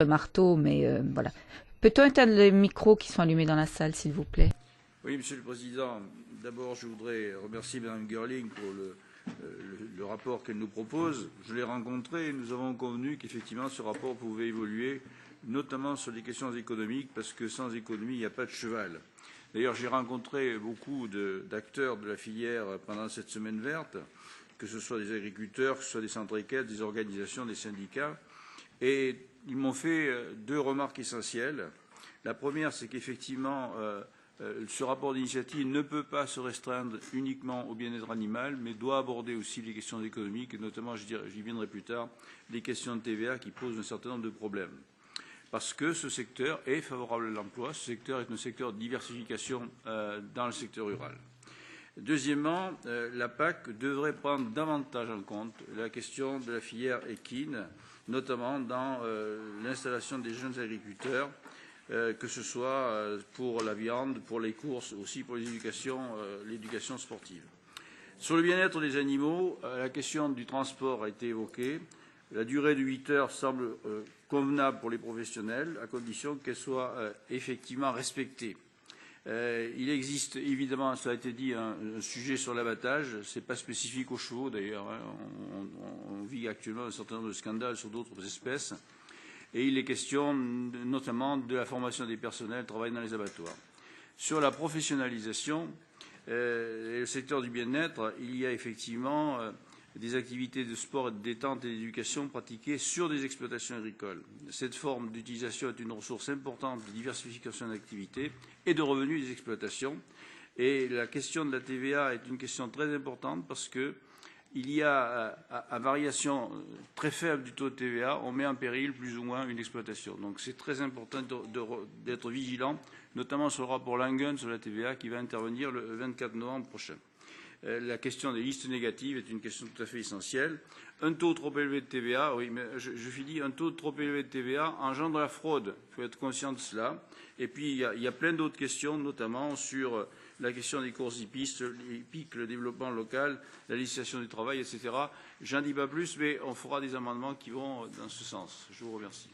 marteau, mais voilà. Peut-on éteindre les micros qui sont allumés dans la salle, s'il vous plaît? Oui, Monsieur le Président. D'abord, je voudrais remercier Mme Girling pour le rapport qu'elle nous propose. Je l'ai rencontré et nous avons convenu qu'effectivement ce rapport pouvait évoluer, notamment sur les questions économiques, parce que sans économie, il n'y a pas de cheval. D'ailleurs, j'ai rencontré beaucoup d'acteurs de la filière pendant cette semaine verte, que ce soit des agriculteurs, que ce soit des centres équestres, des organisations, des syndicats, et ils m'ont fait deux remarques essentielles. La première, c'est qu'effectivement, ce rapport d'initiative ne peut pas se restreindre uniquement au bien-être animal, mais doit aborder aussi les questions économiques, et notamment, j'y viendrai plus tard, les questions de TVA qui posent un certain nombre de problèmes. Parce que ce secteur est favorable à l'emploi, ce secteur est un secteur de diversification dans le secteur rural. Deuxièmement, la PAC devrait prendre davantage en compte la question de la filière équine, notamment dans l'installation des jeunes agriculteurs, que ce soit pour la viande, pour les courses, aussi pour l'éducation sportive. Sur le bien-être des animaux, la question du transport a été évoquée. La durée de 8 heures semble convenable pour les professionnels, à condition qu'elle soit effectivement respectée. Il existe évidemment, ça a été dit, un sujet sur l'abattage. Ce n'est pas spécifique aux chevaux d'ailleurs. On vit actuellement un certain nombre de scandales sur d'autres espèces. Et il est question notamment de la formation des personnels travaillant dans les abattoirs. Sur la professionnalisation, le secteur du bien-être, il y a effectivement des activités de sport et de détente et d'éducation pratiquées sur des exploitations agricoles. Cette forme d'utilisation est une ressource importante de diversification d'activités et de revenus des exploitations. Et la question de la TVA est une question très importante parce que il y a, à variation très faible du taux de TVA, on met en péril plus ou moins une exploitation. Donc c'est très important d'être vigilant, notamment sur le rapport Langen sur la TVA qui va intervenir le 24 novembre prochain. La question des listes négatives est une question tout à fait essentielle. Un taux trop élevé de TVA, oui, mais je finis, un taux trop élevé de TVA engendre la fraude. Il faut être conscient de cela. Et puis, il y a plein d'autres questions, notamment sur la question des courses hippiques, le développement local, la législation du travail, etc. J'en dis pas plus, mais on fera des amendements qui vont dans ce sens. Je vous remercie.